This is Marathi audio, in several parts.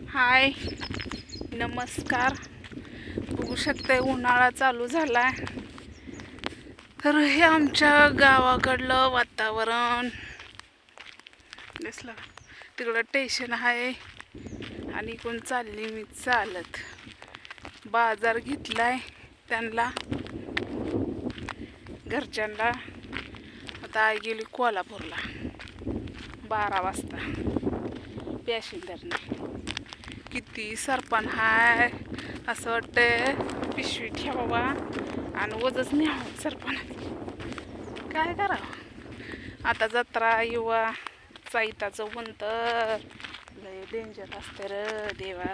हाय, नमस्कार. बघू शकते उन्हाळा चालू झालाय. तर हे आमच्या गावाकडलं वातावरण दिसलं. तिकडं स्टेशन आहे आणि कोण चालली मी चालत. बाजार घेतलाय त्यांना घरच्यांना. आता आई गेली कोल्हापूरला 12 वाजता पॅसेंजरने. किती सरपण हाय, असं वाटतं पिशवी ठेवावा आणि वजच न्यावं सरपणाने. काय करावं आता, जत्रा युवा चैताचं म्हणतं लय डेंजर असते र देवा.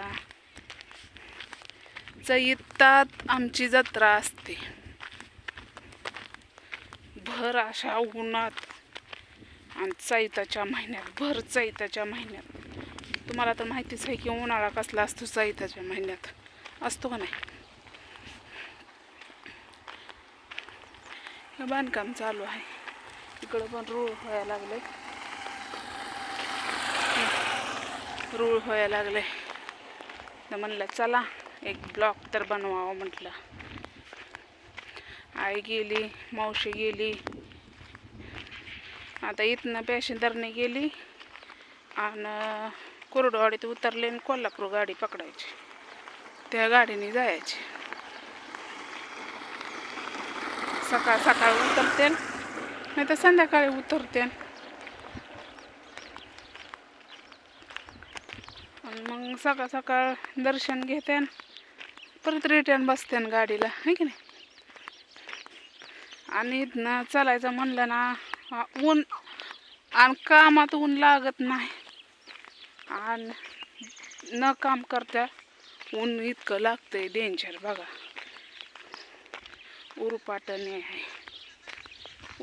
चैतात आमची जत्रा असते, भर अशा उन्हात आणि चैताच्या महिन्यात, भर चैताच्या महिन्यात. तुम्हाला तर माहितीच आहे की उन्हाळा कसला असतो. चैताच्या महिन्यात असतो का नाही. हे बांधकाम चालू आहे, इकडं पण रूळ व्हायला लागले, रूळ व्हायला लागले. तर म्हणलं चला एक ब्लॉक तर बनवावं म्हटलं. आई गेली, मावशी गेली. आता इथनं पॅसेंजरने गेली आणि कोरडवाडीत उतरले आणि कोल्हापूर गाडी पकडायची. त्या गाडीने जायची. सकाळ सकाळ उतरते नाही तर संध्याकाळी उतरते आणि मग सकाळ सकाळ दर्शन घेते परत रिटर्न बसते गाडीला, है की नाही. आणि इथनं चालायचं म्हणलं ना, ऊन आणि कामात ऊन लागत नाही आणि न काम करता ऊन इतकं लागतंय डेंजर. बघा उरुपाटणे आहे,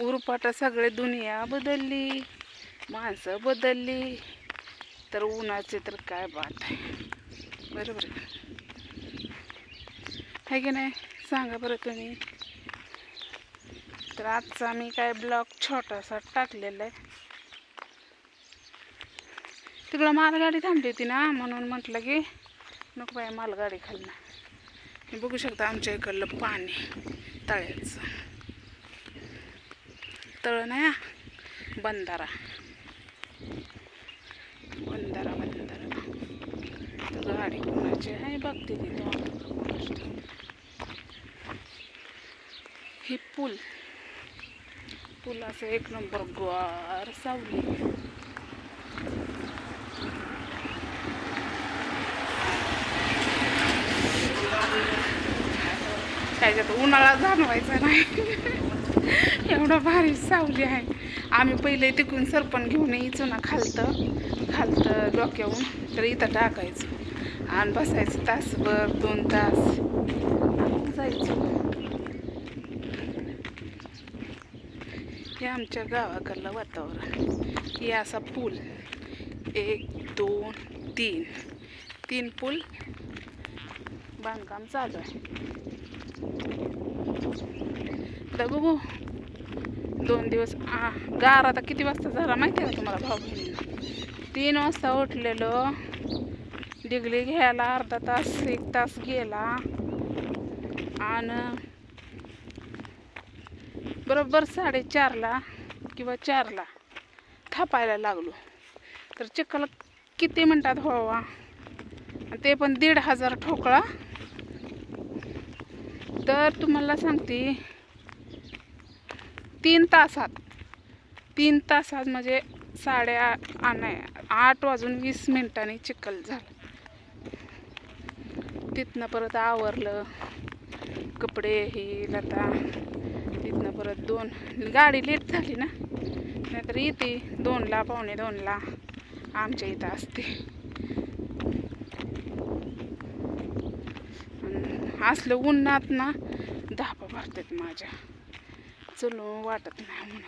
उरुपाट. सगळे दुनिया बदलली, माणसं बदलली, तर उन्हाचे तर काय बात आहे. बरोबर आहे की नाही, सांगा बरं तुम्ही. तर आजचा मी काय ब्लॉग छोटासा टाकलेला आहे. तिकडं मालगाडी थांबली होती ना, म्हणून म्हटलं की नको बाय मालगाडी खालना. हे बघू शकता आमच्या इकडलं पाणी तळ्याचं. तळ नाही, बंधारा बंधारा बंधारा. तर गाडी कोणाची आहे बघते तिथं. ही पूल पुलाचं एक नंबर गार सावली. त्याच्यात उन्हाळा जाणवायचा नाही. एवढं भारी सावली आहे. आम्ही पहिले तिकडून सरपण घेऊन यायचो ना, खालतं डोक्याहून, तर इथं टाकायचो आणि बसायचं तासभर 2 तास जायचो. हे आमच्या गावाकडलं वातावरण. हे असा पूल 1 2 3 पूल बांधकाम चालू आहे. तर बघू 2 दिवस गार. आता किती वाजता झाला माहिती आहे का तुम्हाला भाऊ बहिणींना? 3 वाजता उठलेलो, डिगली घ्यायला अर्धा तास 1 तास गेला आणि बरोबर 4:30ला किंवा 4ला थापायला लागलो. तर चिखल किती मिनटात व्हावा, ते पण 1,500 ठोकळा. तर तुम्हाला सांगते 3 तासात म्हणजे 8 वाजून 20 मिनिटांनी चिखल झालं. तिथनं परत आवरलं, कपडे ही लता. तिथनं परत 2 गाडी लेट झाली ना, नाहीतर येते 2ला, पावणे 2ला आमच्या इथं असते. असलं उन्हात ना धापा भरतात माझ्या, चलू वाटत नाही. म्हणून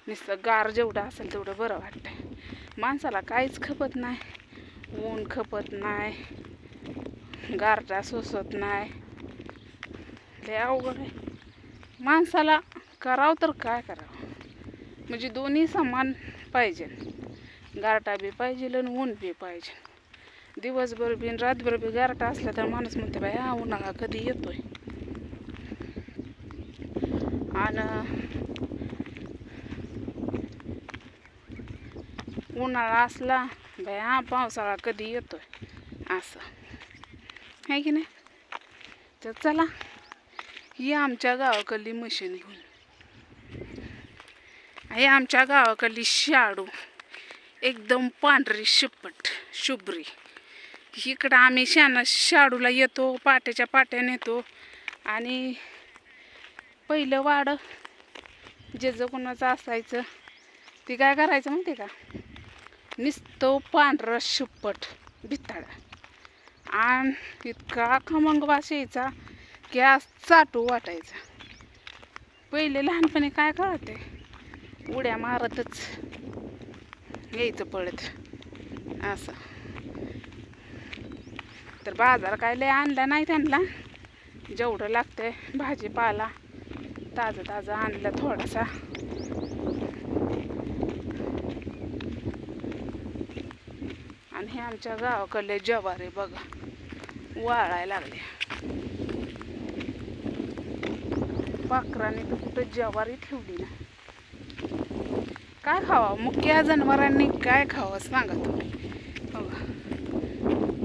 नुसतं गार जेवढं असेल तेवढं बरं वाटतंय. माणसाला काहीच खपत नाही, ऊन खपत नाही, गारटा सोसत नाही. लय अवघड आहे. माणसाला करावं तर काय करावं, म्हणजे दोन्ही समान पाहिजे. गारटा बी पाहिजे आणि ऊन बी पाहिजे. दिवसभर बिन रातभर बी गारटा असला तर माणूस म्हणते बाई हा उन्हाळा कधी येतोय. आणि उन्हाळा असला बाई हा पावसाळा कधी येतोय असं आहे की नाही. तर चला ही आमच्या गावाकडली मशीन घेऊन आहे. आमच्या गावाकडली शाडू एकदम पांढरी शिपट शुभ्री. इकडं आम्ही शाडूला येतो, पाट्याच्या पाट्या नेतो. आणि पहिलं वाड जे कोणाचं असायचं ते काय करायचं माहिती का, नुसतं पांढरं शिपट भिताडा आणि इतका खमंग वास यायचा की आज चाटू वाटायचा. पहिले लहानपणी काय कळते, उड्या मारतच यायचं पळत असं. तर बाजार काय लय आणला नाही त्यांना, जेवढं लागतंय भाजीपाला ताजं ताजं आणलं थोडासा. आणि हे आमच्या गावाकडले ज्वारी बघा वाळायला लागले. पाखराने तर कुठं ज्वारी ठेवली ना. काय खावा मुख्या जनावरांनी, काय खावं सांगा तुम्ही.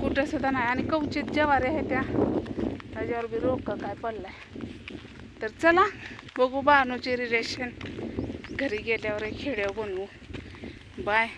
कुठं सुद्धा नाही. आणि कवचित ज्वारी आहे त्याच्यावर बी रोग काय पडलाय. तर चला बघू बानूचे रिलेशन घरी गेल्यावर एक खेड्यावर बनवू. बाय.